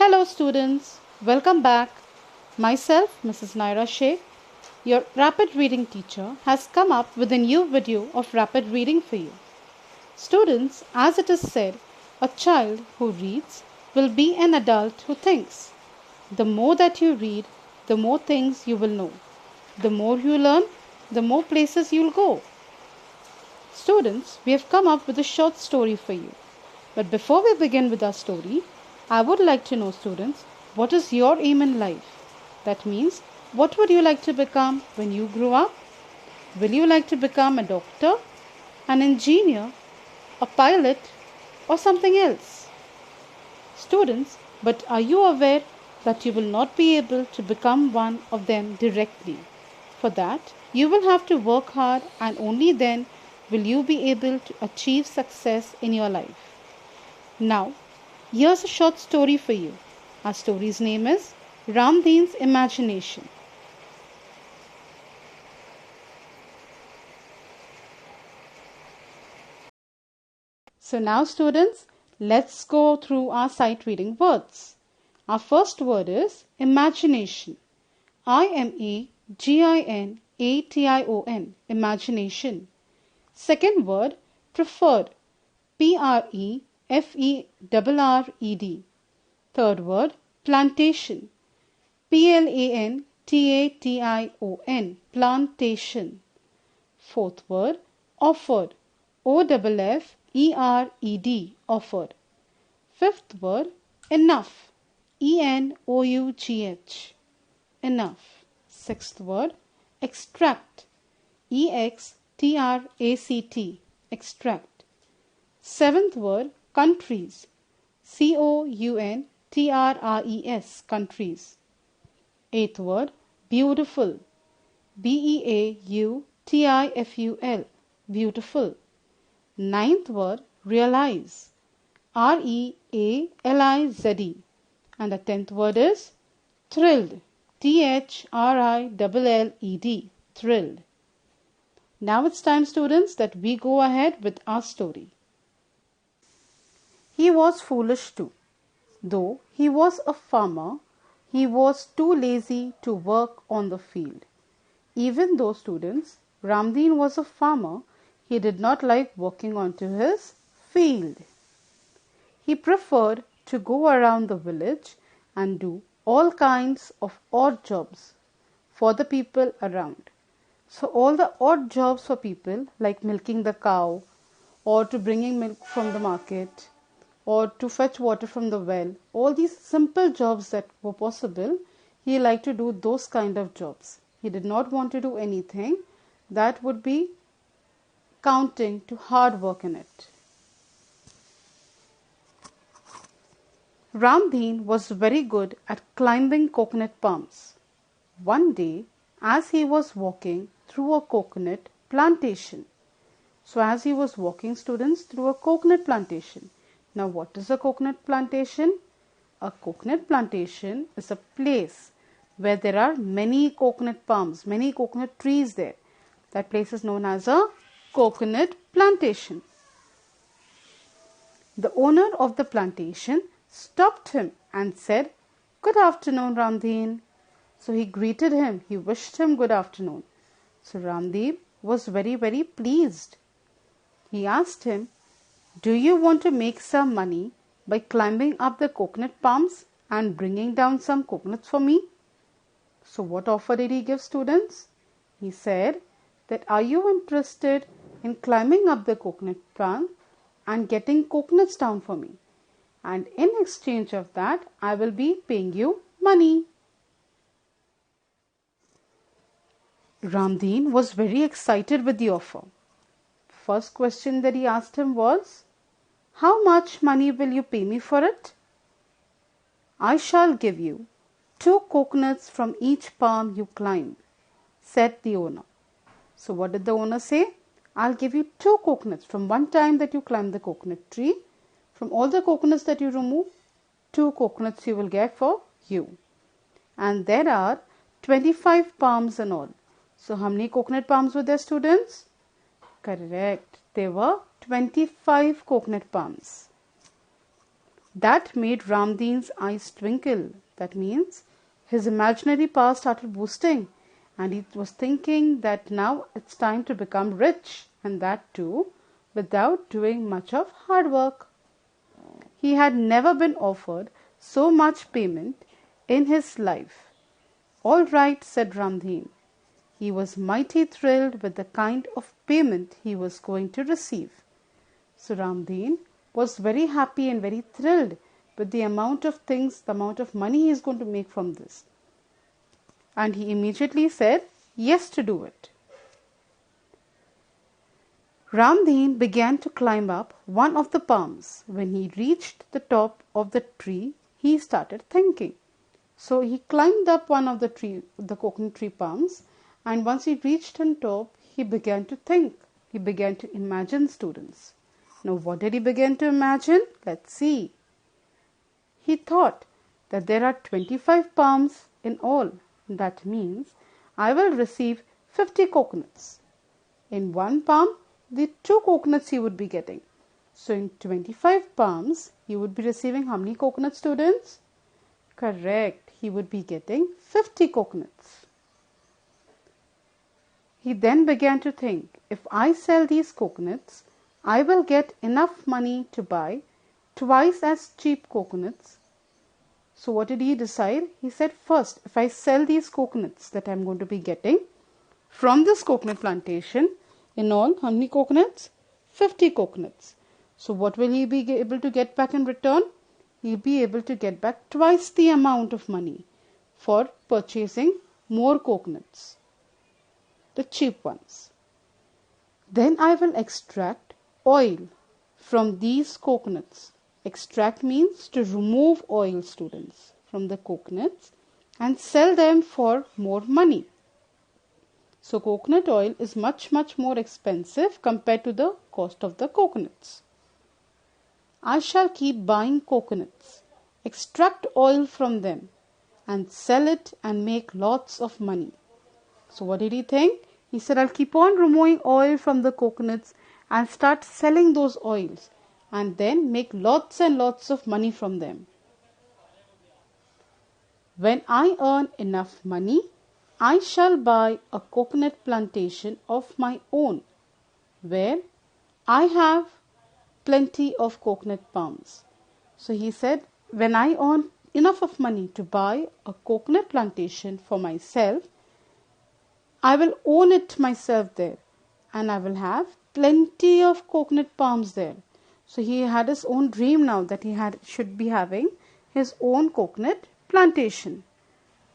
Hello students, welcome back. Myself, Mrs. Naira Sheikh, your rapid reading teacher, has come up with a new video of rapid reading for you. Students, as it is said, a child who reads will be an adult who thinks. The more that you read, the more things you will know. The more you learn, the more places you'll go. Students, we have come up with a short story for you. But before we begin with our story, I would like to know, students, what is your aim in life? That means, what would you like to become when you grow up? Will you like to become a doctor, an engineer, a pilot, or something else? Students, but are you aware that you will not be able to become one of them directly? For that, you will have to work hard, and only then will you be able to achieve success in your life. Now, here's a short story for you. Our story's name is Ramdheen's Imagination. So now students, let's go through our sight reading words. Our first word is imagination. I-M-A-G-I-N-A-T-I-O-N, imagination. Second word, preferred. P-R-E-F-E-R-R-E-D. Third word, plantation. P-L-A-N-T-A-T-I-O-N, plantation. Fourth word, offered. O-F-F-E-R-E-D, offered. Fifth word, enough. E-N-O-U-G-H, enough. Sixth word, extract. E-X-T-R-A-C-T, extract. Seventh word, countries. C-O-U-N-T-R-R-E-S, countries. Eighth word, beautiful. B-E-A-U-T-I-F-U-L, beautiful. Ninth word, realize. R-E-A-L-I-Z-E. And the 10th word is thrilled. T-H-R-I-L-L-E-D, thrilled. Now it's time, students, that we go ahead with our story. He was foolish too. Though he was a farmer, he was too lazy to work on the field. Even though, students, Ramdheen was a farmer, he did not like working onto his field. He preferred to go around the village and do all kinds of odd jobs for the people around. So all the odd jobs for people, like milking the cow, or to bringing milk from the market, or to fetch water from the well, all these simple jobs that were possible, he liked to do those kind of jobs. He did not want to do anything that would be counting to hard work in it. Ramdheen was very good at climbing coconut palms. One day, as he was walking through a coconut plantation. So as he was walking, students, through a coconut plantation. Now what is a coconut plantation? A coconut plantation is a place where there are many coconut palms, many coconut trees there. That place is known as a coconut plantation. The owner of the plantation stopped him and said, "Good afternoon, Ramdheen." So he greeted him, he wished him good afternoon. So Ramdheen was very pleased. He asked him, "Do you want to make some money by climbing up the coconut palms and bringing down some coconuts for me?" So what offer did he give, students? He said that, "Are you interested in climbing up the coconut palm and getting coconuts down for me? And in exchange of that, I will be paying you money." Ramdheen was very excited with the offer. First question that he asked him was, "How much money will you pay me for it?" "I shall give you 2 coconuts from each palm you climb," said the owner. So what did the owner say? "I'll give you 2 coconuts from one time that you climb the coconut tree. From all the coconuts that you remove, 2 coconuts you will get for you." And there are 25 palms in all. So how many coconut palms were there, students? Correct. There were 25 coconut palms. That made Ramdheen's eyes twinkle. That means his imaginary power started boosting, and he was thinking that now it's time to become rich, and that too without doing much of hard work. He had never been offered so much payment in his life. "All right," said Ramdheen. He was mighty thrilled with the kind of payment he was going to receive. So Ramdheen was very happy and very thrilled with the amount of things, the amount of money he is going to make from this. And he immediately said yes to do it. Ramdheen began to climb up one of the palms. When he reached the top of the tree, he started thinking. So he climbed up one of the coconut tree palms, and once he reached on top, he began to think. He began to imagine, students. Now what did he begin to imagine? Let's see. He thought that there are 25 palms in all. That means I will receive 50 coconuts. In one palm, the 2 coconuts he would be getting. So in 25 palms, he would be receiving how many coconuts, students? Correct. He would be getting 50 coconuts. He then began to think, if I sell these coconuts, I will get enough money to buy twice as cheap coconuts. So what did he decide? He said, first, if I sell these coconuts that I am going to be getting from this coconut plantation, in all, how many coconuts? 50 coconuts. So what will he be able to get back in return? He'll be able to get back twice the amount of money for purchasing more coconuts, the cheap ones. Then I will extract oil from these coconuts. Extract means to remove oil, students, from the coconuts and sell them for more money. So coconut oil is much more expensive compared to the cost of the coconuts. I shall keep buying coconuts, extract oil from them and sell it and make lots of money. So what did he think? He said, I'll keep on removing oil from the coconuts and start selling those oils and then make lots and lots of money from them. When I earn enough money, I shall buy a coconut plantation of my own, where I have plenty of coconut palms. So he said, when I earn enough of money to buy a coconut plantation for myself, I will own it myself there, and I will have plenty of coconut palms there. So he had his own dream now that should be having his own coconut plantation.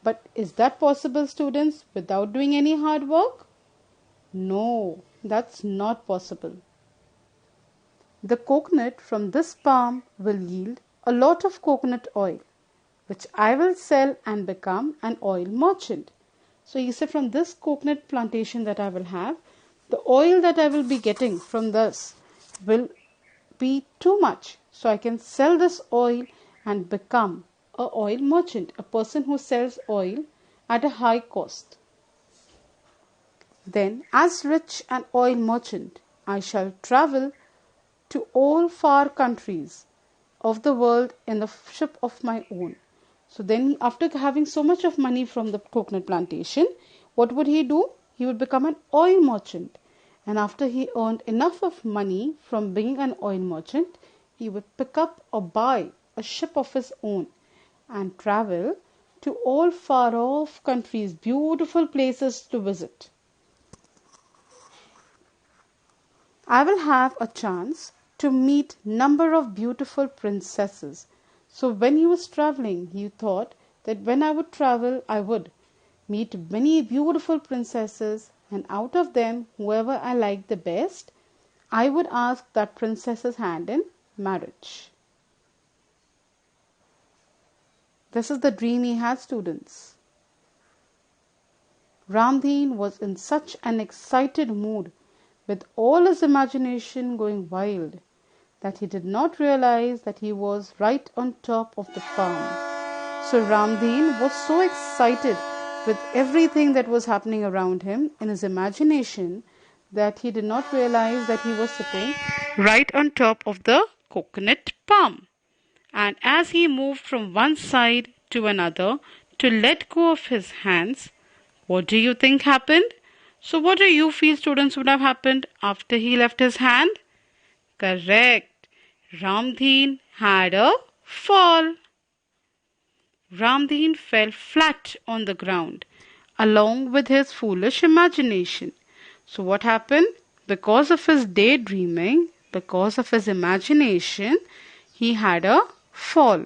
But is that possible, students, without doing any hard work? No, that's not possible. The coconut from this palm will yield a lot of coconut oil, which I will sell and become an oil merchant. So he said, from this coconut plantation that I will have, the oil that I will be getting from this will be too much. So I can sell this oil and become an oil merchant, a person who sells oil at a high cost. Then, as rich an oil merchant, I shall travel to all far countries of the world in a ship of my own. So then, after having so much of money from the coconut plantation, what would he do? He would become an oil merchant. And after he earned enough of money from being an oil merchant, he would pick up or buy a ship of his own and travel to all far off countries, beautiful places to visit. I will have a chance to meet number of beautiful princesses. So when he was traveling, he thought that when I would travel, I would meet many beautiful princesses, and out of them, whoever I liked the best, I would ask that princess's hand in marriage. This is the dream he had, students. Ramdheen was in such an excited mood, with all his imagination going wild, that he did not realize that he was right on top of the farm. So Ramdheen was so excited with everything that was happening around him in his imagination that he did not realize that he was sitting right on top of the coconut palm. And as he moved from one side to another to let go of his hands, what do you think happened? So what do you feel, students, would have happened after he left his hand? Correct. Ramdheen had a fall. Ramdheen fell flat on the ground along with his foolish imagination. So what happened? Because of his daydreaming, because of his imagination, he had a fall.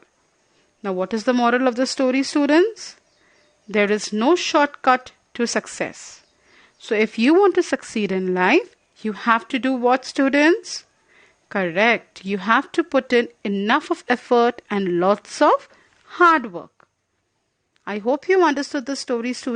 Now what is the moral of the story, students? There is no shortcut to success. So if you want to succeed in life, you have to do what, students? Correct. You have to put in enough of effort and lots of hard work. I hope you understood the story, students.